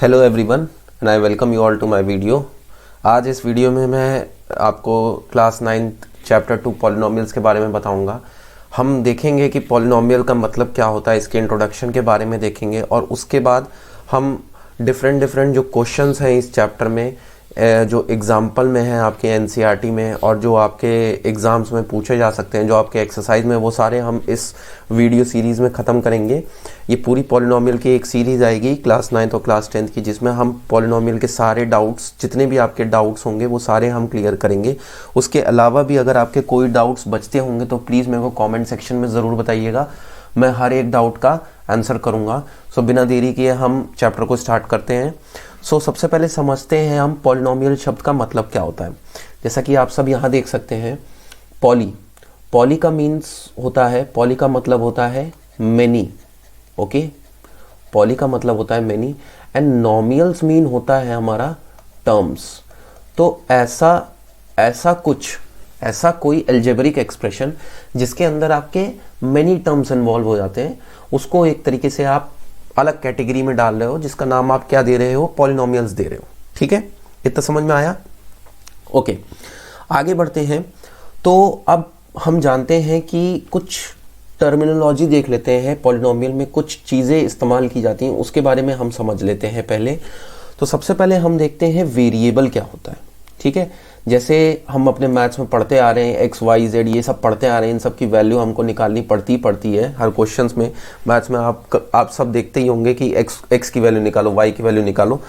Hello everyone and I welcome you all to my video. आज इस video में मैं आपको क्लास 9th चैप्टर 2 पॉलिनोमियल्स के बारे में बताऊंगा। हम देखेंगे कि पॉलिनोमियल का मतलब क्या होता है, इसके इंट्रोडक्शन के बारे में देखेंगे और उसके बाद हम डिफरेंट जो क्वेश्चंस हैं इस चैप्टर में जो एग्जाम्पल में है आपके एनसीईआरटी में और जो आपके एग्ज़ाम्स में पूछे जा सकते हैं, जो आपके एक्सरसाइज में, वो सारे हम इस वीडियो सीरीज़ में ख़त्म करेंगे। ये पूरी पॉलिनोमियल की एक सीरीज़ आएगी क्लास 9th और क्लास 10th की, जिसमें हम पॉलिनोमियल के सारे डाउट्स, जितने भी आपके डाउट्स होंगे वो सारे हम क्लियर करेंगे। उसके अलावा भी अगर आपके कोई डाउट्स बचते होंगे तो प्लीज़ मेरे को कॉमेंट सेक्शन में ज़रूर बताइएगा, मैं हर एक डाउट का आंसर करूँगा। सो बिना देरी किए हम चैप्टर को स्टार्ट करते हैं। सबसे पहले समझते हैं हम पॉलिनोमियल शब्द का मतलब क्या होता है। जैसा कि आप सब यहाँ देख सकते हैं, पॉली का मीन्स होता है, पॉली का मतलब होता है मेनी। ओके, पॉली का मतलब होता है मेनी एंड नॉमियल्स मीन होता है हमारा टर्म्स। तो ऐसा कोई अलजेब्रिक एक्सप्रेशन जिसके अंदर आपके मेनी टर्म्स इन्वॉल्व हो जाते हैं, उसको एक तरीके से आप अलग कैटेगरी में डाल रहे हो, जिसका नाम आप क्या दे रहे हो, पॉलिनोमियल्स दे रहे हो। ठीक है, इतना समझ में आया? ओके, आगे बढ़ते हैं। तो अब हम जानते हैं कि कुछ टर्मिनोलॉजी देख लेते हैं। पॉलिनोमियल में कुछ चीज़ें इस्तेमाल की जाती हैं, उसके बारे में हम समझ लेते हैं पहले। तो सबसे पहले हम देखते हैं वेरिएबल क्या होता है। ठीक है, जैसे हम अपने मैथ्स में पढ़ते आ रहे हैं, एक्स वाई जेड ये सब पढ़ते आ रहे हैं, इन सब की वैल्यू हमको निकालनी पड़ती है हर क्वेश्चंस में। मैथ्स में आप सब देखते ही होंगे कि एक्स की वैल्यू निकालो, वाई की वैल्यू निकालो।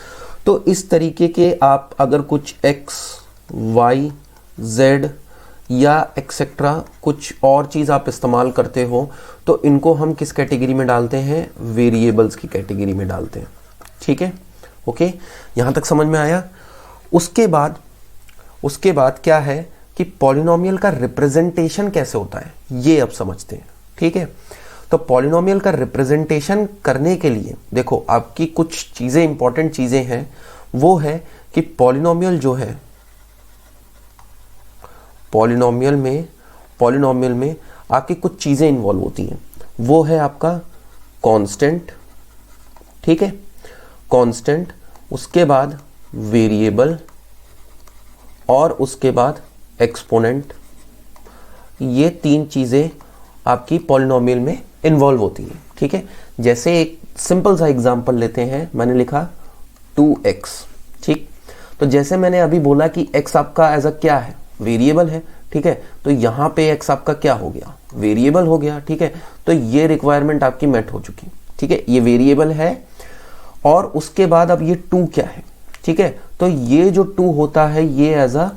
तो इस तरीके के आप अगर कुछ एक्स वाई जेड या एक्सेट्रा कुछ और चीज़ आप इस्तेमाल करते हो तो इनको हम किस कैटेगरी में डालते हैं, वेरिएबल्स की कैटेगरी में डालते हैं। ठीक है, ओके, यहाँ तक समझ में आया? उसके बाद क्या है कि पॉलिनोमियल का रिप्रेजेंटेशन कैसे होता है, ये अब समझते हैं। ठीक है, तो पॉलिनोमियल का रिप्रेजेंटेशन करने के लिए देखो आपकी कुछ चीज़ें, इंपॉर्टेंट चीज़ें हैं। वो है कि पॉलिनोमियल जो है, पॉलिनोमियल में आपकी कुछ चीज़ें इन्वॉल्व होती हैं। वो है आपका कांस्टेंट। ठीक है, कांस्टेंट, उसके बाद वेरिएबल और उसके बाद एक्सपोनेंट। ये तीन चीज़ें आपकी पॉलिनोमियल में इन्वॉल्व होती हैं। ठीक है, जैसे एक सिंपल सा एग्जांपल लेते हैं, मैंने लिखा 2x। ठीक, तो जैसे मैंने अभी बोला कि x आपका एज अ क्या है, वेरिएबल है। ठीक है, तो यहाँ पे x आपका क्या हो गया, वेरिएबल हो गया। ठीक है, तो ये रिक्वायरमेंट आपकी मेट हो चुकी। ठीक है, ये वेरिएबल है और उसके बाद अब ये 2 क्या है। ठीक है, तो ये जो 2 होता है ये एज अ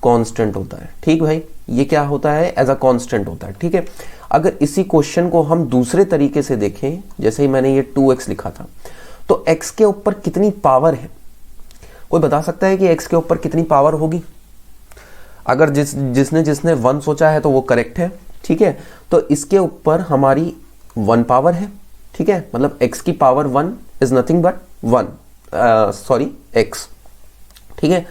कांस्टेंट होता है। ठीक भाई, ये क्या होता है, एज अ कांस्टेंट होता है। ठीक है, अगर इसी क्वेश्चन को हम दूसरे तरीके से देखें, जैसे ही मैंने ये 2x लिखा था, तो x के ऊपर कितनी पावर है, कोई बता सकता है कि x के ऊपर कितनी पावर होगी? अगर जिसने 1 सोचा है तो वो करेक्ट है। ठीक है, तो इसके ऊपर हमारी 1 पावर है। ठीक है, मतलब x की power 1 is nothing but 1, sorry x। ठीक है,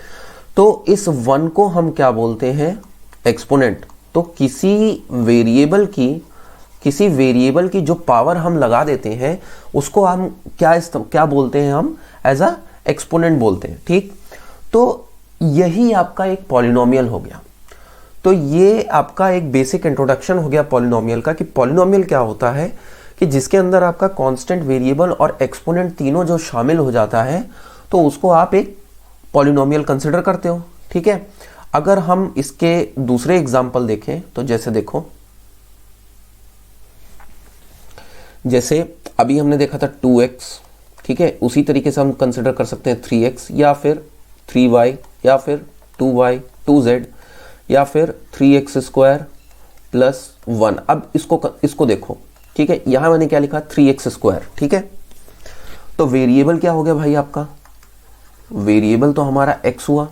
तो इस 1 को हम क्या बोलते हैं, एक्सपोनेंट। तो किसी वेरिएबल की जो पावर हम लगा देते हैं उसको हम क्या बोलते हैं, हम एज अ एक्सपोनेंट बोलते हैं। ठीक, तो यही आपका एक पॉलिनोमियल हो गया। तो ये आपका एक बेसिक इंट्रोडक्शन हो गया पॉलिनोमियल का, कि पॉलिनोमियल क्या होता है, कि जिसके अंदर आपका कांस्टेंट, वेरिएबल और एक्सपोनेंट तीनों जो शामिल हो जाता है तो उसको आप एक पॉलिनोमियल कंसिडर करते हो। ठीक है, अगर हम इसके दूसरे एग्जांपल देखें तो जैसे देखो, जैसे अभी हमने देखा था 2x। ठीक है, उसी तरीके से हम कंसिडर कर सकते हैं 3x या फिर 3y या फिर 2y 2z या फिर 3x² प्लस 1। अब इसको देखो। ठीक है, यहां मैंने क्या लिखा, 3x²। ठीक है, तो वेरिएबल क्या हो गया भाई आपका, वेरिएबल तो हमारा x हुआ,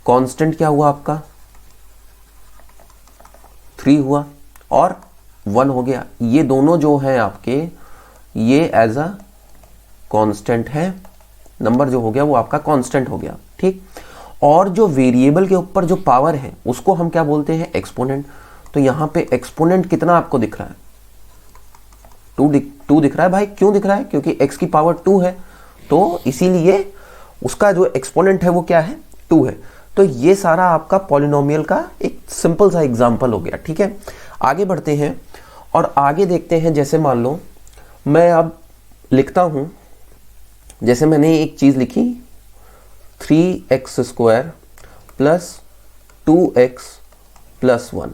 कांस्टेंट क्या हुआ आपका 3 हुआ और 1 हो गया। ये दोनों जो हैं आपके, ये एज अ कांस्टेंट है, नंबर जो हो गया वो आपका कांस्टेंट हो गया। ठीक, और जो वेरिएबल के ऊपर जो पावर है उसको हम क्या बोलते हैं, एक्सपोनेंट। तो यहां पे एक्सपोनेंट कितना आपको दिख रहा है, 2 दिख रहा है भाई। क्यों दिख रहा है, क्योंकि x की पावर 2 है, तो इसीलिए उसका जो एक्सपोनेंट है वो क्या है, 2 है। तो ये सारा आपका पॉलिनोमियल का एक सिंपल सा एग्जांपल हो गया। ठीक है, आगे बढ़ते हैं और आगे देखते हैं। जैसे मान लो मैं अब लिखता हूं, जैसे मैंने एक चीज लिखी 3x² प्लस 2x प्लस 1।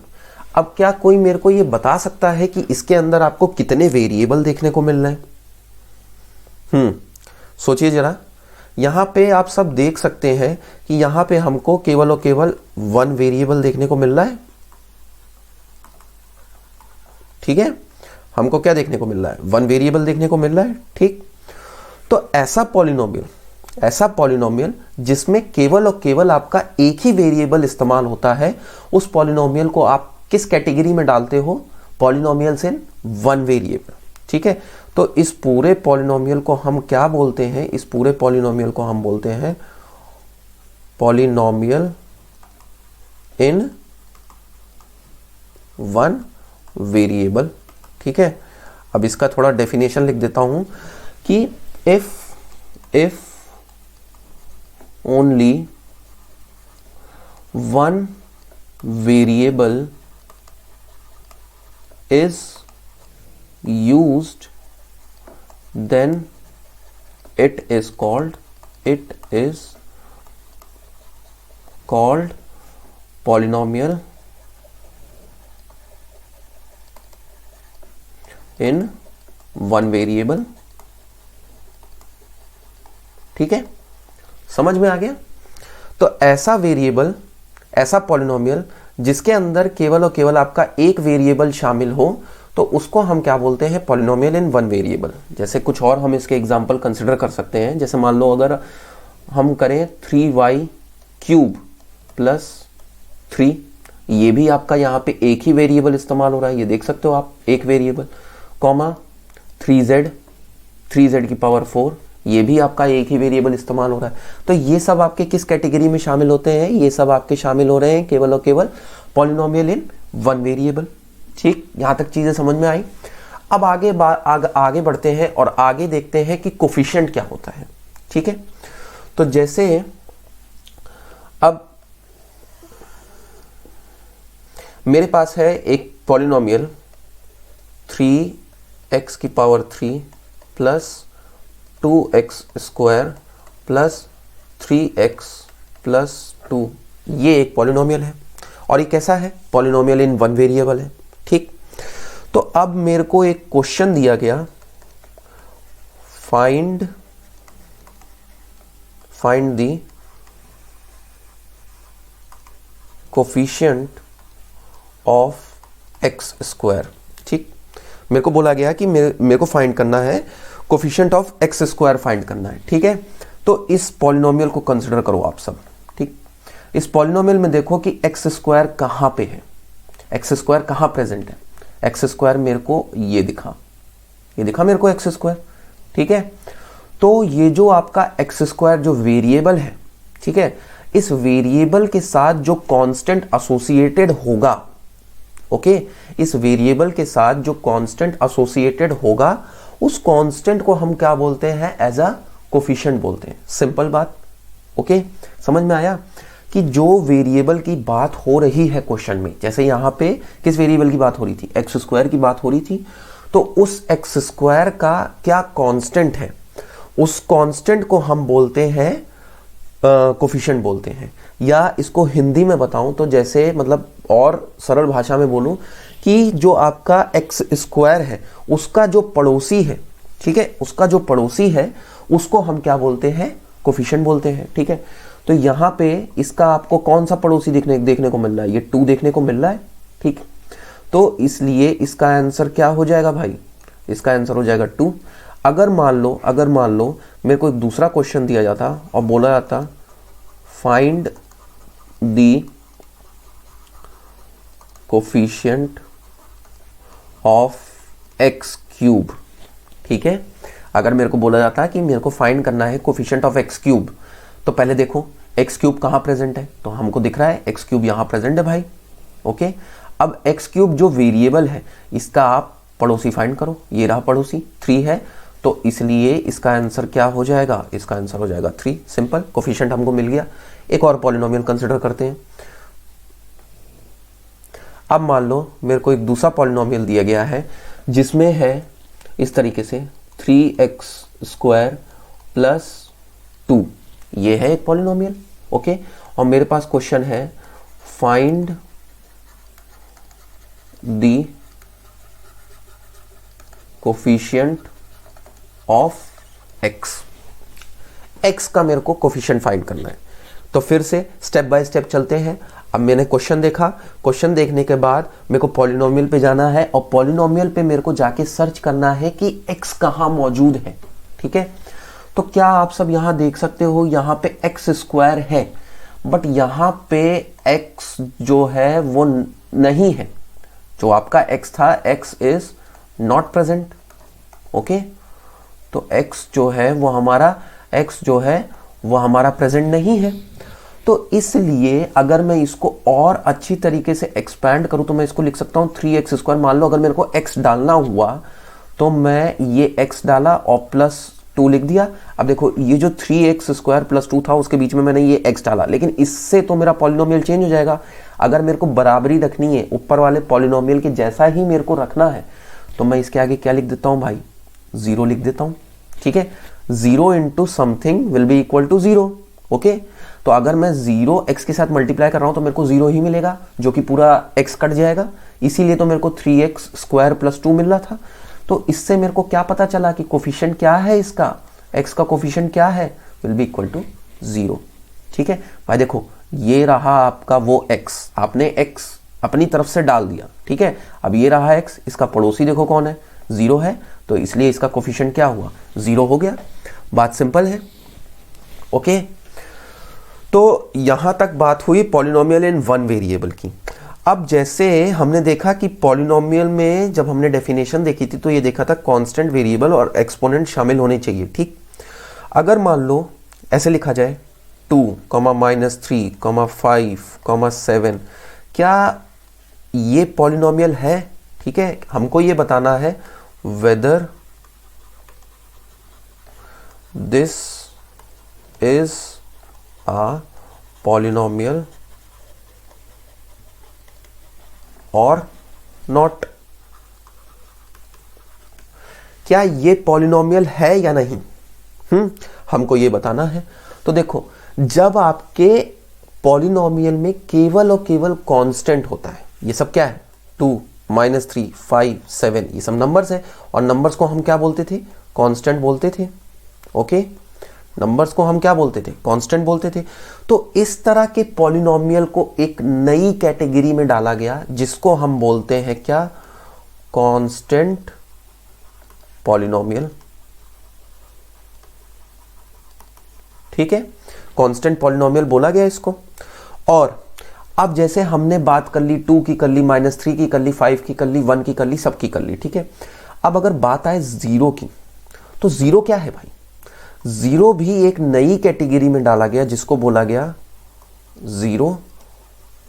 अब क्या कोई मेरे को ये बता सकता है कि इसके अंदर आपको कितने वेरिएबल देखने को मिल रहे हैं? सोचिए जरा, यहां पे आप सब देख सकते हैं कि यहां पे हमको केवल और केवल 1 वेरिएबल देखने को मिल रहा है। ठीक है, हमको क्या देखने को मिल रहा है, 1 वेरिएबल देखने को मिल रहा है। ठीक, तो ऐसा पॉलिनोमियल जिसमें केवल और केवल आपका एक ही वेरिएबल इस्तेमाल होता है, उस पॉलिनोमियल को आप किस कैटेगरी में डालते हो, पॉलिनोमियल्स इन 1 वेरिएबल। ठीक है, तो इस पूरे पॉलिनोमियल को हम क्या बोलते हैं, इस पूरे पॉलिनोमियल को हम बोलते हैं पॉलिनोमियल इन 1 वेरिएबल। ठीक है, अब इसका थोड़ा डेफिनेशन लिख देता हूं कि if only 1 variable is used, then it is called polynomial in 1 variable। ठीक है, समझ में आ गया? तो ऐसा वेरिएबल, ऐसा पॉलिनोमियल जिसके अंदर केवल और केवल आपका एक वेरिएबल शामिल हो, तो उसको हम क्या बोलते हैं, पॉलिनोमियल इन 1 वेरिएबल। जैसे कुछ और हम इसके एग्जांपल कंसिडर कर सकते हैं। जैसे मान लो अगर हम करें 3y³ प्लस 3, ये भी आपका यहाँ पे एक ही वेरिएबल इस्तेमाल हो रहा है, ये देख सकते हो आप, एक वेरिएबल, कॉमा 3z की पावर 4, ये भी आपका एक ही वेरिएबल इस्तेमाल हो रहा है। तो ये सब आपके किस कैटेगरी में शामिल होते हैं, ये सब आपके शामिल हो रहे हैं केवल और केवल पॉलिनोमियल इन 1 वेरिएबल। ठीक, यहां तक चीजें समझ में आई। अब आगे बढ़ते हैं और आगे देखते हैं कि कोफिशिएंट क्या होता है। ठीक है, तो जैसे अब मेरे पास है एक पॉलिनोमियल 3x की power 3 plus 2x² plus 3x plus 2, ये एक पॉलिनोमियल है और ये कैसा है, पॉलिनोमियल इन 1 वेरिएबल है। ठीक, तो अब मेरे को एक क्वेश्चन दिया गया, find the coefficient of x²। ठीक, मेरे को बोला गया कि मेरे को फाइंड करना है कोफिशिएंट ऑफ x² फाइंड करना है। ठीक है, तो इस पॉलिनोमियल को कंसिडर करो आप सब। ठीक, इस पॉलिनोमियल में देखो कि x² कहां पे है, x² कहां प्रेजेंट है। x² मेरे को ये दिखा मेरे को x²। ठीक है, तो ये जो आपका x² जो वेरिएबल है, ठीक है, इस वेरिएबल के साथ जो कांस्टेंट एसोसिएटेड होगा, ओके, इस वेरिएबल के साथ जो कांस्टेंट एसोसिएटेड होगा, उस कांस्टेंट को हम क्या बोलते हैं, एज अ कोफिशिएंट बोलते हैं। सिंपल बात, ओके, समझ में आया कि जो वेरिएबल की बात हो रही है क्वेश्चन में, जैसे यहां पे किस वेरिएबल की बात हो रही थी, x² की बात हो रही थी, तो उस x² का क्या कांस्टेंट है, उस कांस्टेंट को हम बोलते हैं कोफिशिएंट बोलते हैं। या इसको हिंदी में बताऊं तो, जैसे मतलब और सरल भाषा में बोलूं कि जो आपका x² है उसका जो पड़ोसी है, ठीक है, उसका जो पड़ोसी है उसको हम क्या बोलते हैं, कोफिशिएंट बोलते हैं। ठीक है, तो यहां पे इसका आपको कौन सा पड़ोसी देखने को मिल रहा है, ये 2 देखने को मिल रहा है। ठीक, तो इसलिए इसका आंसर क्या हो जाएगा भाई, इसका आंसर हो जाएगा 2। अगर मान लो मेरे को एक दूसरा क्वेश्चन दिया जाता और बोला जाता find the coefficient of x³, ठीक है, अगर मेरे को बोला जाता है कि मेरे को फाइंड करना है कोफिशिएंट ऑफ x³, तो पहले देखो x³ कहां प्रेजेंट है, तो हमको दिख रहा है x³ यहां प्रेजेंट है भाई। ओके, अब x³ जो वेरिएबल है इसका आप पड़ोसी फाइंड करो, ये रहा पड़ोसी 3 है, तो इसलिए इसका आंसर क्या हो जाएगा, इसका आंसर हो जाएगा 3। सिंपल, कोफिशिएंट हमको मिल गया। एक और पॉलिनोमियल कंसिडर करते हैं। अब मान लो मेरे को एक दूसरा पॉलिनोमियल दिया गया है जिसमें है इस तरीके से 3x² प्लस 2, ये है एक पॉलिनोमियल। ओके, और मेरे पास क्वेश्चन है find the coefficient of x का मेरे को कोफिशिएंट फाइंड करना है। तो फिर से स्टेप बाय स्टेप चलते हैं। अब मैंने क्वेश्चन देखा, क्वेश्चन देखने के बाद मेरे को पॉलिनोमियल पे जाना है और पॉलिनोमियल पे मेरे को जाके सर्च करना है कि x कहाँ मौजूद है। ठीक है, तो क्या आप सब यहां देख सकते हो, यहां पे x² है, बट यहां पे x जो है वो नहीं है। जो आपका x था, x is not present. Okay, तो x जो है वो हमारा प्रेजेंट नहीं है। तो इसलिए अगर मैं इसको और अच्छी तरीके से एक्सपैंड करूं तो मैं इसको लिख सकता हूं 3x²। मान लो अगर मेरे को x डालना हुआ तो मैं ये x डाला और प्लस 2 लिख दिया। अब देखो ये जो 3x² प्लस 2 था उसके बीच में मैंने ये x डाला, लेकिन इससे तो मेरा पॉलिनोमियल चेंज हो जाएगा। अगर मेरे को बराबरी रखनी है, ऊपर वाले पॉलिनोमियल के जैसा ही मेरे को रखना है, तो मैं इसके आगे क्या लिख देता हूं भाई, 0 लिख देता हूं। ठीक है, 0 into something will be equal to 0। Okay, तो अगर मैं 0 x के साथ मल्टीप्लाई कर रहा हूं तो मेरे को 0 ही मिलेगा, जो कि पूरा x कट जाएगा। इसीलिए तो मेरे को 3x² प्लस 2 मिल रहा था। तो इससे मेरे को क्या पता चला कि कोफिशिएंट क्या है इसका, x का कोफिशिएंट क्या है, विल बी इक्वल टू 0। ठीक है भाई, देखो ये रहा आपका वो x, आपने x अपनी तरफ से डाल दिया। ठीक है, अब ये रहा x, इसका पड़ोसी देखो कौन है, 0 है, तो इसलिए इसका कोफिशिएंट क्या हुआ, 0 हो गया। बात सिंपल है। ओके, तो यहां तक बात हुई पॉलिनोमियल इन वन वेरिएबल की। अब जैसे हमने देखा कि पॉलिनोमियल में जब हमने डेफिनेशन देखी थी तो ये देखा था कांस्टेंट, वेरिएबल और एक्सपोनेंट शामिल होने चाहिए। ठीक, अगर मान लो ऐसे लिखा जाए 2, -3, 5, 7, क्या ये पॉलिनोमियल है? ठीक है, हमको ये बताना है whether this is a polynomial or not। क्या ये पॉलिनोमियल है या नहीं, हमको ये बताना है। तो देखो, जब आपके पॉलिनोमियल में केवल और केवल कांस्टेंट होता है, ये सब क्या है, 2, -3, 5, 7, ये सब नंबर्स है, और नंबर्स को हम क्या बोलते थे, कांस्टेंट बोलते थे। ओके, नंबर्स को हम क्या बोलते थे, कांस्टेंट बोलते थे। तो इस तरह के पॉलिनोमियल को एक नई कैटेगरी में डाला गया जिसको हम बोलते हैं क्या, कांस्टेंट पॉलिनोमियल। ठीक है, कांस्टेंट पॉलिनोमियल बोला गया इसको। और अब जैसे हमने बात कर ली 2 की कर ली, -3 की कर ली, 5 की कर ली, 1 की कर ली, सब की कर ली। ठीक है, अब अगर बात आए 0 की, तो 0 क्या है भाई, 0 भी एक नई कैटेगरी में डाला गया जिसको बोला गया 0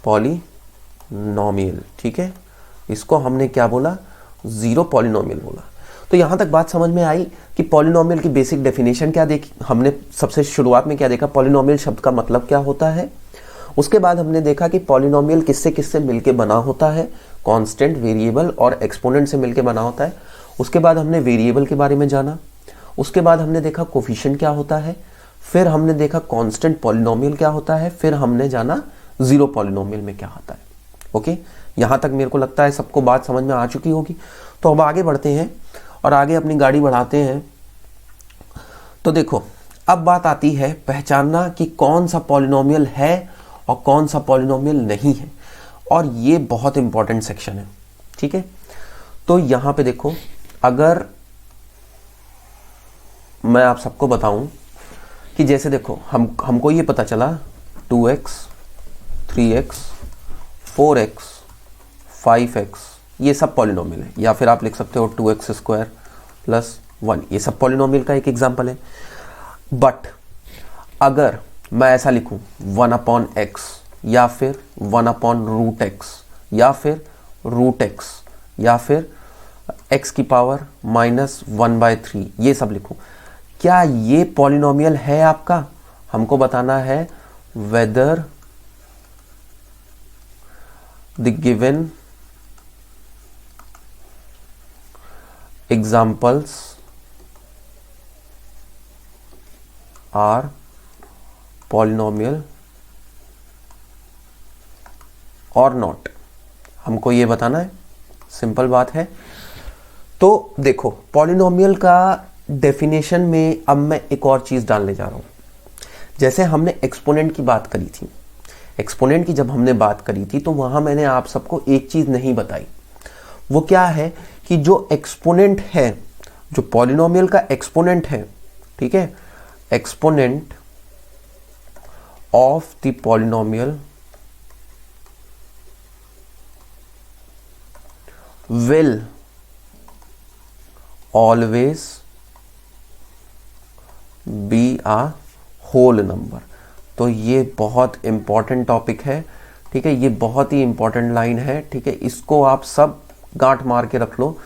पॉलिनोमियल। ठीक है, इसको हमने क्या बोला, 0 पॉलिनोमियल बोला। तो यहां तक बात समझ में आई कि पॉलिनोमियल की बेसिक डेफिनेशन क्या देखी हमने। सबसे शुरुआत में क्या देखा, पॉलिनोमियल शब्द का मतलब क्या होता है। उसके बाद हमने देखा कि पॉलिनोमियल किससे किससे मिलके बना होता है, कांस्टेंट, वेरिएबल और एक्सपोनेंट से मिलके बना होता है। उसके बाद हमने वेरिएबल के बारे में जाना। उसके बाद हमने देखा कोफिशिएंट क्या होता है, फिर हमने देखा कांस्टेंट पॉलिनोमियल क्या होता है, फिर हमने जाना 0 पॉलिनोमियल में क्या होता है। ओके, यहां तक मेरे को लगता है सबको बात समझ में आ चुकी होगी। तो अब आगे बढ़ते हैं और आगे अपनी गाड़ी बढ़ाते हैं। तो देखो, अब बात आती है पहचानना कि कौन सा पॉलिनोमियल है और कौन सा पॉलिनोमियल नहीं है, और ये बहुत इंपॉर्टेंट सेक्शन है। ठीक है, तो यहां पे देखो, अगर मैं आप सबको बताऊं कि जैसे देखो हमको ये पता चला 2x, 3x, 4x, 5x ये सब पॉलिनोमियल है, या फिर आप लिख सकते हो 2x² प्लस 1, ये सब पॉलिनोमियल का एक एग्जांपल है। बट अगर मैं ऐसा लिखूं 1/x या फिर 1/√x या फिर √x या फिर एक्स की पावर -1/3 ये सब लिखूं, क्या ये पॉलिनोमियल है आपका? हमको बताना है whether the given examples are polynomial और नॉट, हमको ये बताना है, सिंपल बात है। तो देखो पॉलिनोमियल का डेफिनेशन में अब मैं एक और चीज डालने जा रहा हूं। जैसे हमने एक्सपोनेंट की बात करी थी, एक्सपोनेंट की जब हमने बात करी थी तो वहां मैंने आप सबको एक चीज नहीं बताई, वो क्या है कि जो एक्सपोनेंट है, जो पॉलिनोमियल का एक्सपोनेंट है, ठीक है, exponent of the polynomial will always be a whole number। तो ये बहुत इंपॉर्टेंट टॉपिक है, ठीक है, ये बहुत ही इंपॉर्टेंट लाइन है, ठीक है, इसको आप सब गांठ मार के रख लो।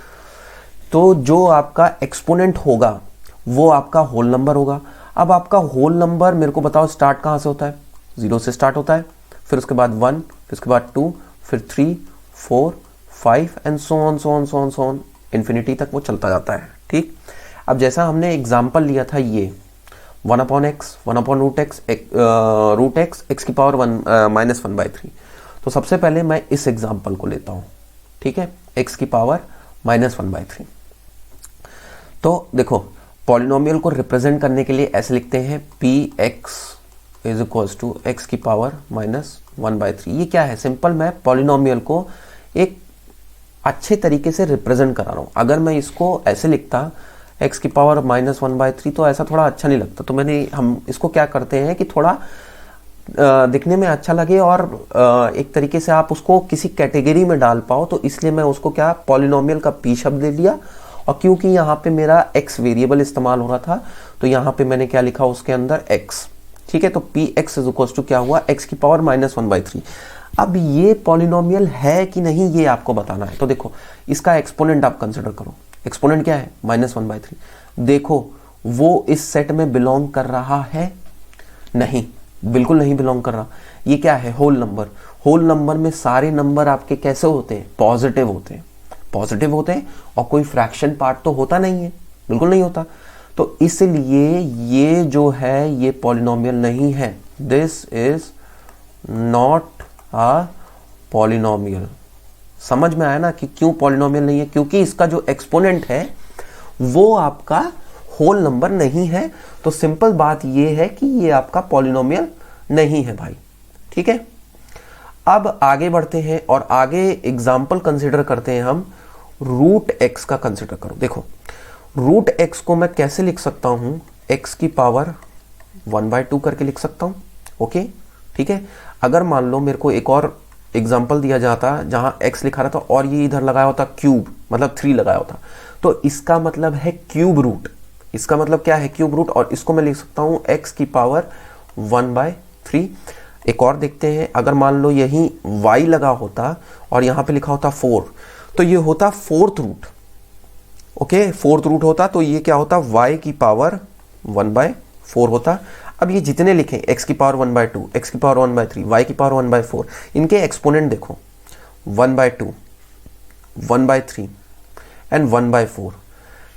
तो जो आपका एक्सपोनेंट होगा वो आपका होल नंबर होगा। अब आपका होल नंबर मेरे को बताओ स्टार्ट कहां से होता है? 0 से स्टार्ट होता है, फिर उसके बाद 1, फिर उसके बाद 2, फिर 3, 4, 5 एंड सो ऑन इन्फिनिटी तक वो चलता जाता है, ठीक। अब जैसा हमने एग्जाम्पल लिया था ये 1/x, 1/√x, x की पावर -1/3। तो सबसे पहले मैं इस एग्जाम्पल को लेता हूं, ठीक है, x की पावर -1/3। तो देखो पॉलिनोमियल को रिप्रेजेंट करने के लिए ऐसे लिखते हैं px is equals to x की पावर -1/3। ये क्या है? सिंपल, मैं पॉलिनोमियल को एक अच्छे तरीके से रिप्रेजेंट करा रहा हूं। अगर मैं इसको ऐसे लिखता x की पावर -1/3 तो ऐसा थोड़ा अच्छा नहीं लगता। तो हम इसको क्या करते हैं कि थोड़ा दिखने में अच्छा लगे और एक तरीके से आप उसको किसी कैटेगरी में डाल पाओ, तो इसलिए मैं उसको क्या पॉलिनोमियल का p शब्द ले लिया। और क्योंकि यहाँ पे मेरा x वेरिएबल इस्तेमाल हो रहा था तो यहाँ पे मैंने क्या लिखा उसके अंदर x, ठीक है। तो px इज इक्वल टू क्या हुआ? x की पावर -1/3। अब ये पॉलिनोमियल है कि नहीं ये आपको बताना है। तो देखो इसका एक्सपोनेंट आप कंसिडर करो। एक्सपोनेंट क्या है? -1/3। देखो वो इस सेट में बिलोंग कर रहा है? नहीं, बिल्कुल नहीं बिलोंग कर रहा। ये क्या है? Whole number. होल नंबर में सारे नंबर आपके कैसे होते हैं? पॉजिटिव होते हैं, पॉजिटिव होते हैं, और कोई फ्रैक्शन पार्ट तो होता नहीं है, बिल्कुल नहीं होता। तो इसलिए ये जो है ये पॉलिनोमियल नहीं है। This is not a polynomial. समझ में आया ना कि क्यों पॉलिनोमियल नहीं है? क्योंकि इसका जो एक्सपोनेंट है वो आपका होल नंबर नहीं है। तो सिंपल बात ये है कि ये आपका पॉलिनोमियल नहीं है भाई, ठीक है। अब आगे बढ़ते हैं और आगे एग्जाम्पल कंसिडर करते हैं हम। √x का कंसिडर करो। देखो √x को मैं कैसे लिख सकता हूं? x की पावर 1/2 करके लिख सकता हूं, ओके, ठीक है। अगर मान लो मेरे को एक और एग्जाम्पल दिया जाता जहां x लिखा रहा था और ये इधर लगाया होता क्यूब, मतलब 3 लगाया होता, तो इसका मतलब है क्यूब रूट। इसका मतलब क्या है? Cube root. और इसको मैं लिख सकता हूं x की पावर 1/3। एक और देखते हैं, अगर मान लो यही y लगा होता और यहां पे लिखा होता 4, तो ये होता 4th root, okay, 4th root होता। तो ये क्या होता? y की पावर 1/4 होता। अब ये जितने लिखे x की पावर 1/2, x की पावर 1/3, y की पावर 1/4, इनके एक्सपोनेंट देखो 1/2, 1/3 एंड 1/4।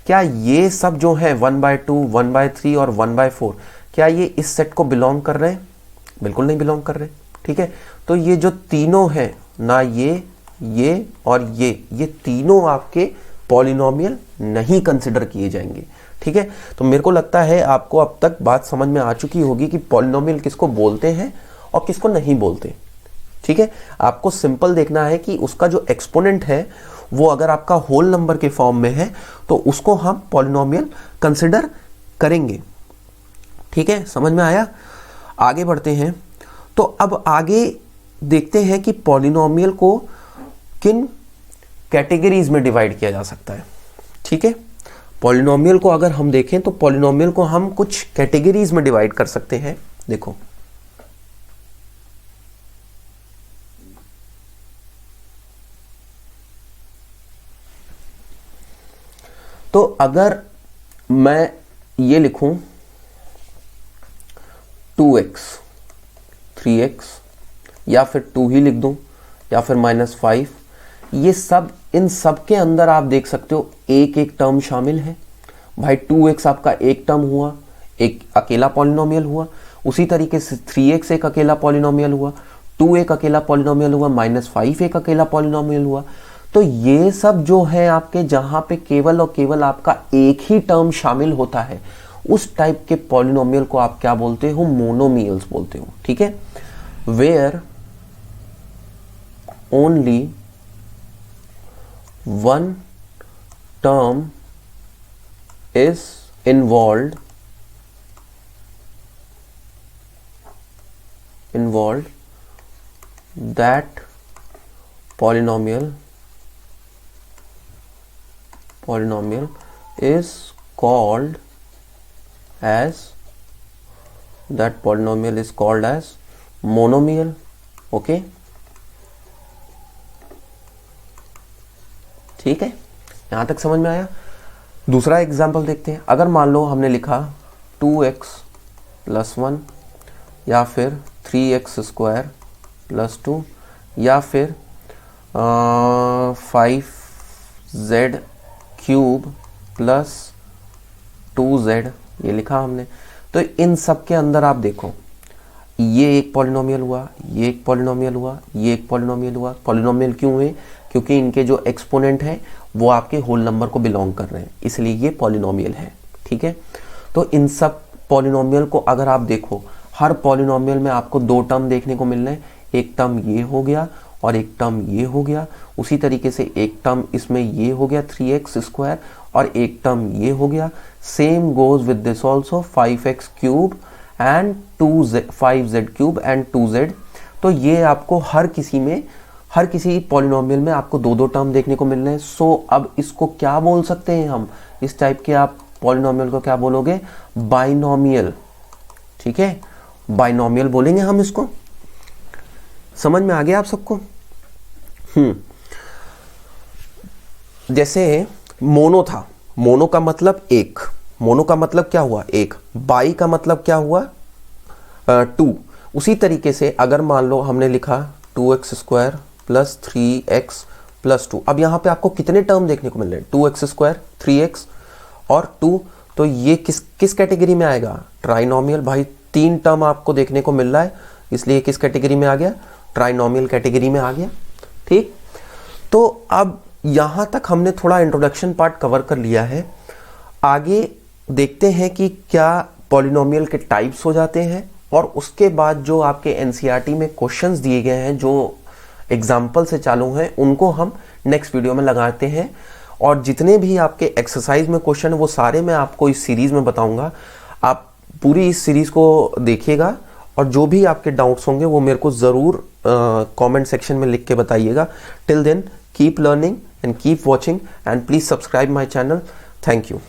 क्या ये सब जो है 1/2, 1/3 और 1/4, क्या ये इस सेट को बिलोंग कर रहे हैं? बिल्कुल नहीं बिलोंग कर रहे, ठीक है। तो ये जो तीनों है ना, ये और ये तीनों आपके पॉलिनोमियल नहीं कंसिडर किए जाएंगे, ठीक है। तो मेरे को लगता है आपको अब तक बात समझ में आ चुकी होगी कि पॉलिनोमियल किसको बोलते हैं और किसको नहीं बोलते, ठीक है। आपको सिंपल देखना है कि उसका जो एक्सपोनेंट है वो अगर आपका होल नंबर के फॉर्म में है तो उसको हम पॉलिनोमियल कंसिडर करेंगे, ठीक है। समझ में आया? आगे बढ़ते हैं। तो अब आगे देखते हैं कि पॉलिनोमियल को किन कैटेगरीज में डिवाइड किया जा सकता है, ठीक है। पॉलिनोमियल को अगर हम देखें तो पॉलिनोमियल को हम कुछ कैटेगरीज में डिवाइड कर सकते हैं। देखो तो अगर मैं ये लिखूं 2x 3x या फिर 2 ही लिख दूं या फिर -5, ये सब, इन सब के अंदर आप देख सकते हो एक एक टर्म शामिल है। भाई 2x आपका एक टर्म हुआ, एक अकेला पॉलिनोमियल हुआ, उसी तरीके से 3x एक अकेला पॉलिनोमियल हुआ, 2 एक अकेला पॉलिनोमियल हुआ, -5 एक अकेला पॉलिनोमियल हुआ। तो ये सब जो है आपके, जहां पे केवल और केवल आपका एक ही टर्म शामिल होता है, उस टाइप के पॉलिनोमियल को आप क्या बोलते हो? मोनोमियल्स बोलते हो। ठीक है, where only one term is involved that polynomial is called as monomial. Okay, ठीक है, यहां तक समझ में आया? दूसरा एग्जाम्पल देखते हैं। अगर मान लो हमने लिखा 2x + 1 या फिर 3x² + 2 या फिर 5z³ + 2z, ये लिखा हमने। तो इन सब के अंदर आप देखो, ये एक पॉलिनोमियल हुआ, ये एक पॉलिनोमियल हुआ, ये एक पॉलिनोमियल हुआ। पॉलिनोमियल क्यों हुए? क्योंकि इनके जो एक्सपोनेंट हैं वो आपके होल नंबर को बिलोंग कर रहे हैं, इसलिए ये पॉलिनोमियल है। ठीक है, तो इन सब पॉलिनोमियल को अगर आप देखो, हर पॉलिनोमियल में आपको दो टर्म देखने को मिल रहे हैं। एक टर्म ये हो गया और एक टर्म ये हो गया। उसी तरीके से एक टर्म इसमें ये हो गया 3x² और एक टर्म ये हो गया। Same goes with this also 5x³ and 5z³ and 2z। तो ये आपको हर किसी पॉलिनोमियल में आपको दो दो टर्म देखने को मिल रहे हैं। सो अब इसको क्या बोल सकते हैं हम? इस टाइप के आप पॉलिनोमियल को क्या बोलोगे? बाइनोमियल। ठीक है, बाइनोमियल बोलेंगे हम इसको। समझ में आ गया आप सबको? जैसे मोनो था, मोनो का मतलब एक, मोनो का मतलब क्या हुआ? एक। बाई का मतलब क्या हुआ? 2। उसी तरीके से अगर मान लो हमने लिखा 2x² + 3x + 2, अब यहां पे आपको कितने टर्म देखने को मिल रहे हैं? 2x², 3x और 2। तो ये किस कैटेगरी में आएगा? ट्राइनोमियल। भाई 3 टर्म आपको देखने को मिल रहा है, इसलिए किस कैटेगरी में आ गया? ट्राइनोमियल कैटेगरी में आ गया। ठीक, तो अब यहां तक हमने थोड़ा इंट्रोडक्शन पार्ट कवर कर लिया है। आगे देखते हैं कि क्या पॉलिनोमियल के टाइप्स हो जाते हैं, और उसके बाद जो आपके एनसीईआरटी में क्वेश्चंस दिए गए हैं, जो एग्जाम्पल से चालू हैं, उनको हम नेक्स्ट वीडियो में लगाते हैं। और जितने भी आपके एक्सरसाइज में क्वेश्चन है वो सारे मैं आपको इस सीरीज में बताऊंगा। आप पूरी इस सीरीज को देखिएगा और जो भी आपके डाउट्स होंगे वो मेरे को ज़रूर कमेंट सेक्शन में लिख के बताइएगा। Till then keep learning and keep watching and please subscribe my channel. Thank you.